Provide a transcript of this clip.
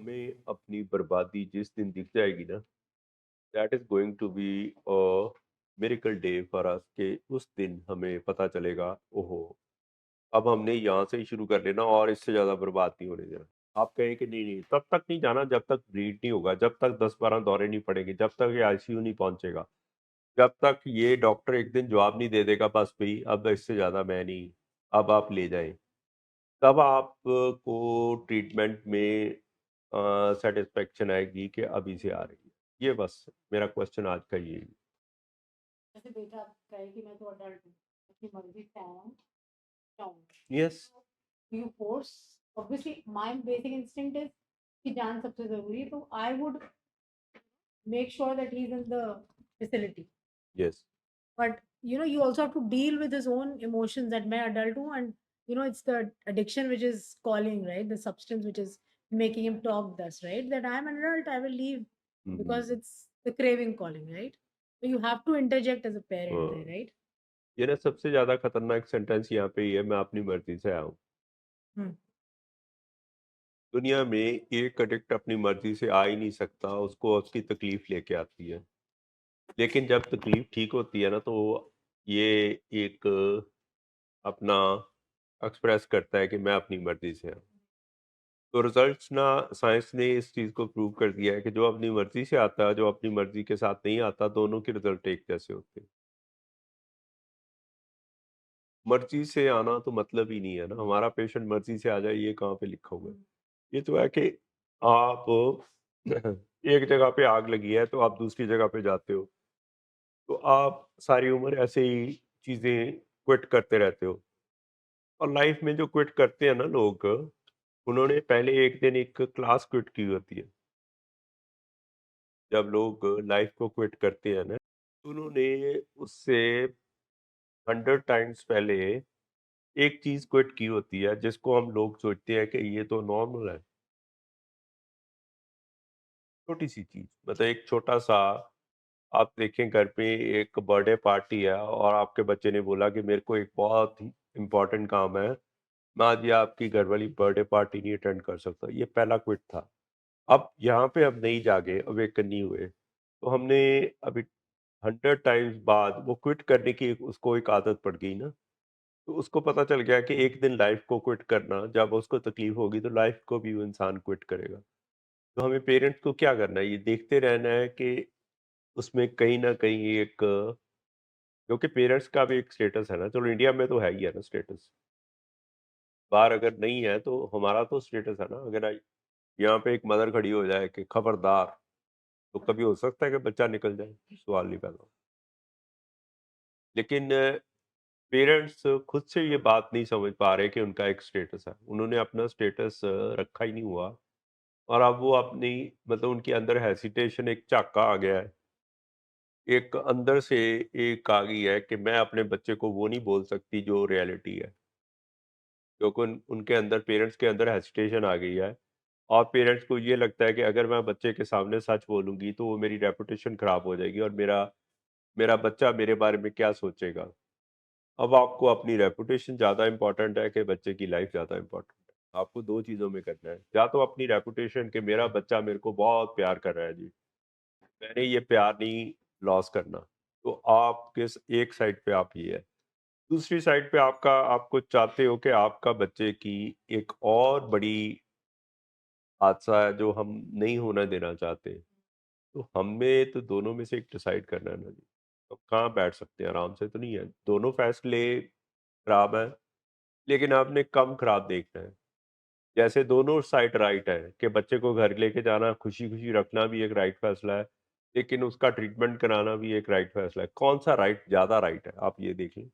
हमें अपनी बर्बादी जिस दिन दिख जाएगी ना, that is going to be a miracle day for us कि उस दिन हमें पता चलेगा, ओहो, अब हमने यहाँ से ही शुरू कर लेना और इससे ज़्यादा बर्बाद नहीं होने देना। आप कहें कि नहीं नहीं, तब तक नहीं जाना जब तक ब्लीड नहीं होगा, जब तक 10-12 दौरे नहीं पड़ेंगे, जब तक ये आईसीयू नहीं पहुंचेगा, जब तक ये डॉक्टर एक दिन जवाब नहीं दे देगा, बस भाई अब इससे ज़्यादा मैं नहीं, अब आप ले जाएं, तब आपको ट्रीटमेंट में सैटिस्फैक्शन आएगी कि अभी से आ रही है। ये बस मेरा क्वेश्चन आज का यही है। जैसे बेटा कहे कि मैं तो अडल्ट हूँ, अपनी मर्जी से आया हूँ, जाऊँ। Yes. You force, obviously my basic instinct is कि जान सबसे जरूरी है, तो I would make sure that he is in the facility. Yes. But you also have to deal with his own emotions that मैं adult हूँ, and it's the addiction which is calling, right? The substance which is making him talk thus, right? That I'm an adult, I will leave hmm. because it's the craving calling, right? So you have to interject as a parent there, हाँ, right? ये ना सबसे ज्यादा खतरनाक sentence यहाँ पे ही है, मैं अपनी मर्जी से आया हूँ। Hmm. दुनिया में एक एडिक्ट अपनी मर्जी से आ ही नहीं सकता, उसको उसकी तकलीफ लेके आती है। लेकिन जब तकलीफ ठीक होती है ना, तो ये एक अपना एक्सप्रेस करता है कि मैं अपनी मर्जी से हूँ। तो रिजल्ट्स ना, साइंस ने इस चीज़ को प्रूव कर दिया है कि जो अपनी मर्जी से आता है, जो अपनी मर्जी के साथ नहीं आता, दोनों के रिजल्ट एक जैसे होते हैं। मर्जी से आना तो मतलब ही नहीं है ना, हमारा पेशेंट मर्जी से आ जाए, ये कहाँ पे लिखा हुआ है? ये तो है कि आप एक जगह पे आग लगी है तो आप दूसरी जगह पे जाते हो, तो आप सारी उम्र ऐसे ही चीज़ें क्विट करते रहते हो। और लाइफ में जो क्विट करते हैं ना लोग, उन्होंने पहले एक दिन एक क्लास क्विट की होती है। जब लोग लाइफ को क्विट करते हैं ना, तो उन्होंने उससे 100 टाइम्स पहले एक चीज क्विट की होती है, जिसको हम लोग सोचते हैं कि ये तो नॉर्मल है। छोटी सी चीज, मतलब एक छोटा सा, आप देखें घर पे एक बर्थडे पार्टी है और आपके बच्चे ने बोला कि मेरे को एक बहुत ही इम्पोर्टेंट काम है, मैं आज ये आपकी घर वाली बर्थडे पार्टी नहीं अटेंड कर सकता। ये पहला क्विट था। अब यहाँ पे हम नहीं जागे, अवेकन नहीं हुए, तो हमने अभी 100 टाइम्स बाद वो क्विट करने की उसको एक आदत पड़ गई ना, तो उसको पता चल गया कि एक दिन लाइफ को क्विट करना, जब उसको तकलीफ होगी तो लाइफ को भी वो इंसान क्विट करेगा। तो हमें पेरेंट्स को क्या करना है, ये देखते रहना है कि उसमें कहीं ना कहीं एक, क्योंकि पेरेंट्स का भी एक स्टेटस है ना, चलो इंडिया में तो है ही है ना स्टेटस, बाहर अगर नहीं है तो हमारा तो स्टेटस है ना। अगर यहाँ पे एक मदर खड़ी हो जाए कि खबरदार, तो कभी हो सकता है कि बच्चा निकल जाए, सवाल नहीं पैदा। लेकिन पेरेंट्स खुद से ये बात नहीं समझ पा रहे कि उनका एक स्टेटस है, उन्होंने अपना स्टेटस रखा ही नहीं हुआ। और अब वो अपनी, मतलब उनके अंदर हेसिटेशन, एक झाका आ गया है, एक अंदर से एक आ गई है कि मैं अपने बच्चे को वो नहीं बोल सकती जो रियलिटी है, क्योंकि उनके अंदर, पेरेंट्स के अंदर हेसिटेशन आ गई है। और पेरेंट्स को ये लगता है कि अगर मैं बच्चे के सामने सच बोलूंगी तो वो मेरी रेपुटेशन खराब हो जाएगी, और मेरा मेरा बच्चा मेरे बारे में क्या सोचेगा। अब आपको अपनी रेपुटेशन ज़्यादा इंपॉर्टेंट है कि बच्चे की लाइफ ज़्यादा इंपॉर्टेंट है? आपको दो चीज़ों में करना है, या तो अपनी रेपुटेशन कि मेरा बच्चा मेरे को बहुत प्यार कर रहा है जी, मैंने ये प्यार नहीं लॉस करना। तो आप किस एक साइड पे आप ये है, दूसरी साइड पे आपका, आपको चाहते हो कि आपका बच्चे की एक और बड़ी हादसा है जो हम नहीं होना देना चाहते। तो हमें तो दोनों में से एक डिसाइड करना है ना जी। तो कहाँ बैठ सकते हैं, आराम से तो नहीं है, दोनों फैसले खराब है, लेकिन आपने कम खराब देखना है। जैसे दोनों साइड राइट है कि बच्चे को घर लेके जाना, खुशी खुशी रखना भी एक राइट फैसला है, लेकिन उसका ट्रीटमेंट कराना भी एक राइट फैसला है। कौन सा राइट ज़्यादा राइट है, आप ये देख लें।